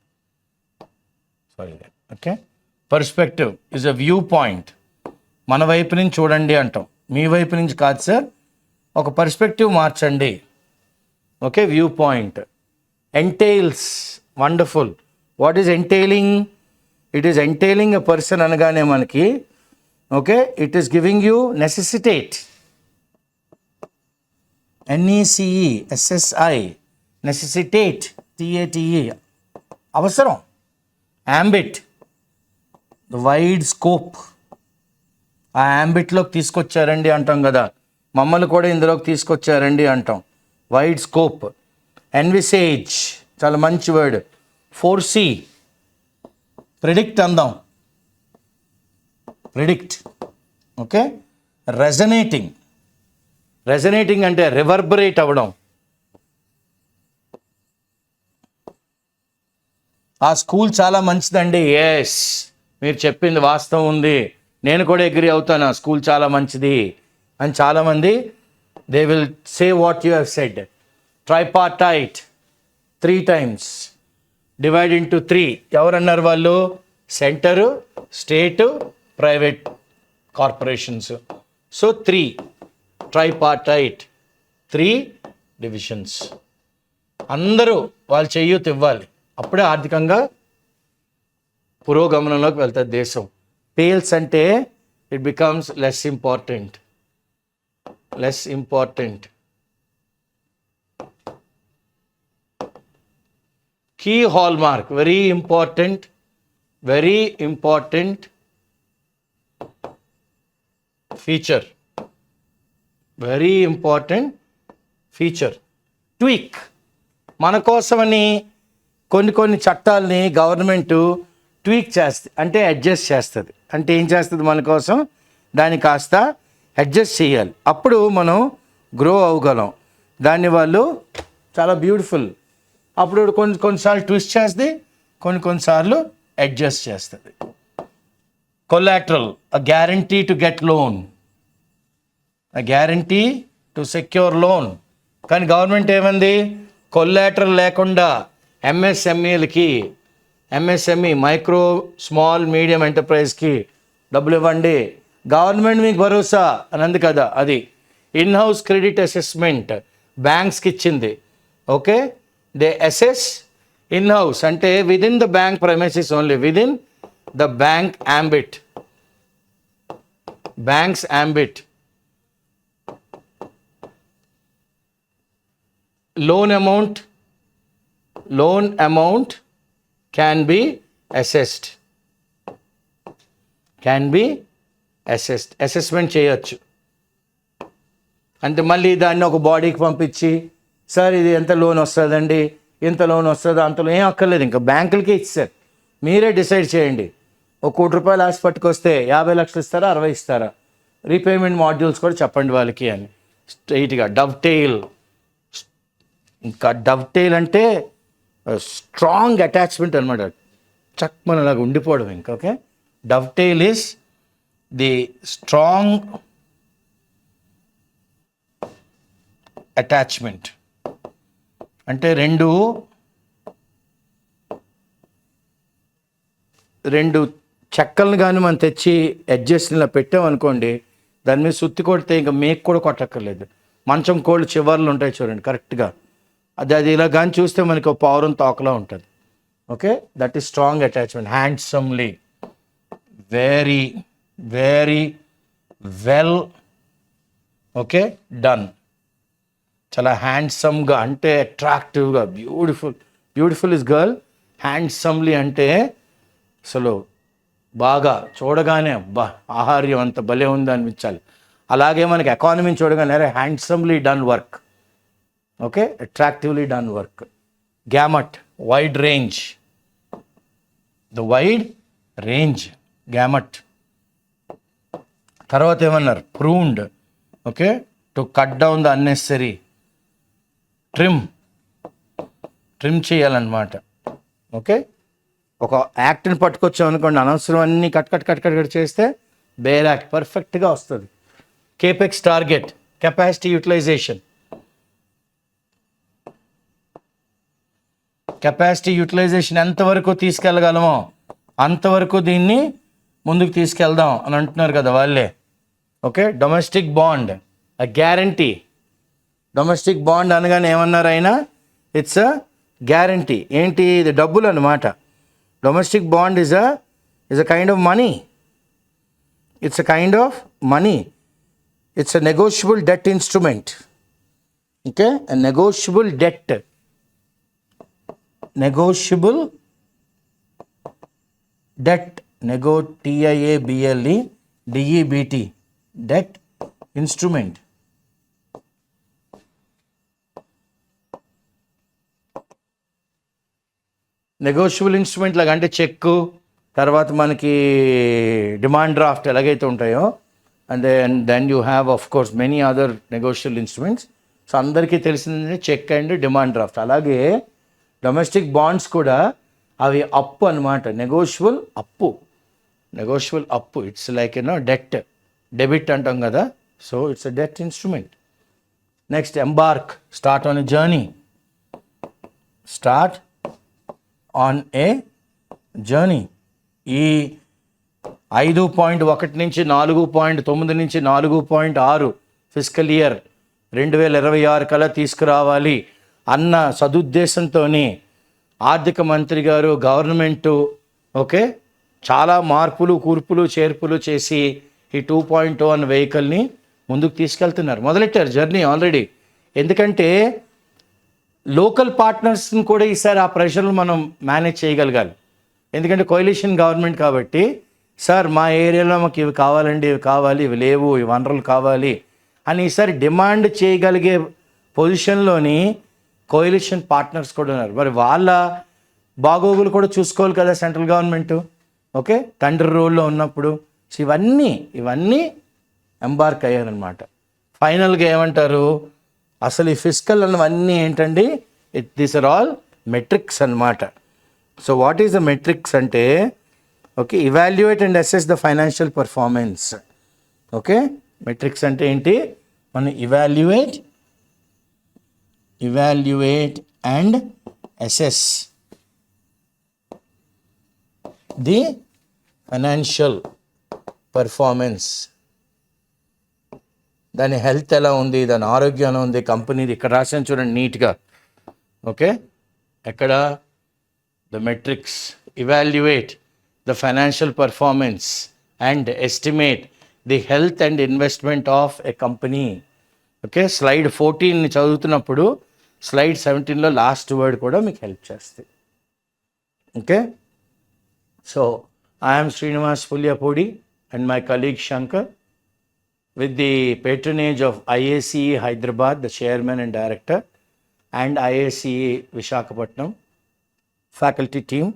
Okay, perspective is a view point. మన వైపు నుంచి చూడండి అంటాం, మీ వైపు నుంచి కాదు సార్. ఒక పర్స్పెక్టివ్ మార్చండి. Okay, view point. Entails, wonderful. What is entailing? It is entailing a person అనగానే మనకి okay, it is giving you necessitate. NECESSI, necessitate. TATE, అవసరం. Ambit, wide scope. ఆ యాంబిట్లోకి తీసుకొచ్చారండి అంటాం కదా, మమ్మల్ని కూడా ఇందులోకి తీసుకొచ్చారండి అంటాం. Wide scope. ఎన్విసేజ్, చాలా మంచి వర్డ్. ఫోర్సీ, ప్రిడిక్ట్ అందాం. ప్రిడిక్ట్. ఓకే, రెజనేటింగ్ అంటే రివర్బరేట్ అవ్వడం. ఆ స్కూల్ చాలా మంచిదండి, ఎస్ మీరు చెప్పింది వాస్తవం ఉంది, నేను కూడా అగ్రీ అవుతాను, ఆ స్కూల్ చాలా మంచిది అని చాలామంది they will say what you have said. Tripartite 3 times, divide into 3. ఎవరన్నారు వాళ్ళు? Centre, state, private corporations. So 3 tripartite, 3 divisions. అందరూ వాళ్ళు చేయూత ఇవ్వాలి, అప్పుడే ఆర్థికంగా పురోగమనంలోకి వెళ్తుంది దేశం. పేల్స్ అంటే it becomes less important. Key hallmark, very important feature, tweak. మన కోసమని కొన్ని చట్టాలని గవర్నమెంటు ట్వీక్ చేస్తుంది, అంటే అడ్జస్ట్ చేస్తుంది. అంటే ఏం చేస్తుంది? మన కోసం దాన్ని కాస్త అడ్జస్ట్ చేయాలి, అప్పుడు మనం గ్రో అవ్వగలం. దాన్ని వాళ్ళు చాలా బ్యూటిఫుల్. అప్పుడు కొన్నిసార్లు ట్విస్ట్ చేస్తుంది, కొన్నిసార్లు అడ్జస్ట్ చేస్తుంది. Collateral, a guarantee to get loan, a guarantee to secure loan. కానీ గవర్నమెంట్ ఏమంది? కొలాటరల్ లేకుండా ఎంఎస్ఎంఈ మైక్రో స్మాల్ మీడియం ఎంటర్ప్రైజ్కి డబ్బులు ఇవ్వండి, గవర్నమెంట్ మీకు భరోసా అని అంది కదా. అది ఇన్ హౌస్ క్రెడిట్ అసెస్మెంట్ బ్యాంక్స్కి ఇచ్చింది. Okay, they assess in house అంటే within the bank premises only, within the bank's ambit. Loan amount can be assessed. Assessment చేయొచ్చు. అంటే మళ్ళీ దాన్ని ఒక బాడీకి పంపించి, సార్ ఇది ఎంత లోన్ వస్తుందండి, ఇంత లోన్ వస్తుందా, అంత లోన్ ఏం అక్కర్లేదు, ఇంకా బ్యాంకులకే ఇచ్చారు, మీరే డిసైడ్ చేయండి. ₹1 కోటి ఆశ పట్టుకొస్తే 50 లక్షలు ఇస్తారా, 60 ఇస్తారా, రీపేమెంట్ మాడ్యూల్స్ కూడా చెప్పండి వాళ్ళకి అని. స్ట్రైట్గా డవ్ టెయిల్ అంటే స్ట్రాంగ్ అటాచ్మెంట్ అనమాట, చక్మనలాగా ఉండిపోవడం ఇంకా. Okay, Dove tail is the strong attachment. అంటే రెండు చెక్కలను కానీ మనం తెచ్చి అడ్జస్ట్లా పెట్టామనుకోండి, దాని మీద సుత్తి కొడితే ఇంకా మేక్ కూడా కొట్టక్కర్లేదు. మంచం కోళ్ళు చివర్లు ఉంటాయి చూడండి కరెక్ట్గా, అది ఇలా కానీ చూస్తే మనకి ఒక పౌరం తోకలా ఉంటుంది. Okay, that is strong attachment. Handsomely, very well okay done. చాలా హ్యాండ్సమ్గా అంటే అట్రాక్టివ్గా, బ్యూటిఫుల్ ఇస్ గర్ల్. హ్యాండ్సమ్లీ అంటే అసలు బాగా చూడగానే అబ్బా ఆహార్యం అంత భలే ఉంది అనిపించాలి. అలాగే మనకి ఎకానమీని చూడగానే handsomely done work. Okay, attractively done work. Gamut, wide range, gamut. తర్వాత ఏమన్నారు? Pruned. Okay, to cut down the unnecessary. Trim చేయాలన్నమాట. ఓకే, ఒక యాక్ట్ని పట్టుకొచ్చాం అనుకోండి, అనవసరం అన్నీ కట్ చేస్తే బేర్ యాక్ట్ పర్ఫెక్ట్గా వస్తుంది. కేపెక్స్ టార్గెట్, కెపాసిటీ యూటిలైజేషన్ ఎంతవరకు తీసుకెళ్ళగలమో అంతవరకు దీన్ని ముందుకు తీసుకెళ్దాం అని అంటున్నారు కదా వాళ్ళే. ఓకే, డొమెస్టిక్ బాండ్, అ గ్యారంటీ. డొమెస్టిక్ బాండ్ అనగానే ఏమన్నారు ఆయన? It's a guarantee. ఏంటి? ఇది డబ్బులు అన్నమాట. Domestic bond is a kind of money. It's a kind of money. It's a negotiable debt instrument. Okay, a negotiable debt. TIABLE DEBT, debt instrument. Negotiable instrument లాగా అంటే cheque, తర్వాత మనకి demand draft ఎలాగైతే ఉంటాయో and then you have of course many other negotiable instruments. So అందరికీ తెలిసిందే cheque and demand draft. అలాగే domestic bonds కూడా అవి అప్పు అనమాట, నెగోషియబుల్ అప్పు. ఇట్స్ లైక్ డెట్, డెబిట్ అంటాం కదా. So it's a debt instrument. Next embark, start on a journey. ఈ 5.1 నుంచి 4.9 నుంచి 4.6 ఫిజికల్ ఇయర్ 2026 కల్లా తీసుకురావాలి అన్న సదుద్దేశంతో ఆర్థిక మంత్రి గారు, గవర్నమెంటు చాలా మార్పులు, కూర్పులు, చేర్పులు చేసి ఈ 2.1 వెహికల్ని ముందుకు తీసుకెళ్తున్నారు. మొదలెట్టారు జర్నీ ఆల్రెడీ. ఎందుకంటే లోకల్ పార్ట్నర్స్ని కూడా ఈసారి ఆ ప్రెషర్లు మనం మేనేజ్ చేయగలగాలి. ఎందుకంటే కోalition గవర్నమెంట్ కాబట్టి, సార్ మా ఏరియాలో మాకు ఇవి కావాలండి, ఇవి కావాలి, ఇవి లేవు, ఈ వనరులు కావాలి అని ఈసారి డిమాండ్ చేయగలిగే పొజిషన్లోని కోalition పార్ట్నర్స్ కూడా ఉన్నారు. మరి వాళ్ళ బాగోగులు కూడా చూసుకోవాలి కదా సెంట్రల్ గవర్నమెంట్. తండ్రి రోల్లో ఉన్నప్పుడు. సో ఇవన్నీ ఎంబార్క్ అయ్యారనమాట. ఫైనల్గా ఏమంటారు, అసలు ఈ ఫిజికల్ అన్నవన్నీ ఏంటండి, దీస్ ఆర్ ఆల్ మెట్రిక్స్ అన్నమాట. So what is the metrics అంటే evaluate and assess the financial performance. Metrics అంటే ఏంటి, మనం evaluate and assess the financial performance. దాని హెల్త్ ఎలా ఉంది, దాని ఆరోగ్యం ఎలా ఉంది, కంపెనీది. ఇక్కడ రాసాను చూడండి నీట్గా. ఎక్కడ the metrics, evaluate the financial performance and estimate the health and investment of a company. Slide 14 చదువుతున్నప్పుడు స్లైడ్ 17లో లాస్ట్ వర్డ్ కూడా మీకు హెల్ప్ చేస్తుంది. So I am Srinivas Pulyapudi and my colleague Shankar, with the patronage of IACE Hyderabad, the chairman and director, and IACE Visakhapatnam faculty team,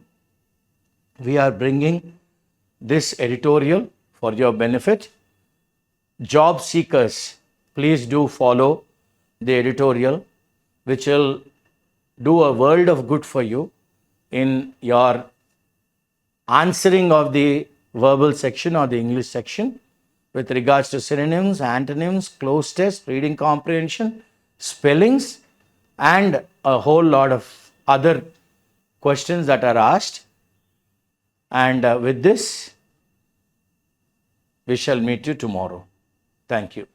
we are bringing this editorial for your benefit. Job seekers, please do follow the editorial, which will do a world of good for you in your answering of the verbal section or the English section with regards to synonyms, antonyms, close test, reading comprehension, spellings, and a whole lot of other questions that are asked. And with this, we shall meet you tomorrow. Thank you.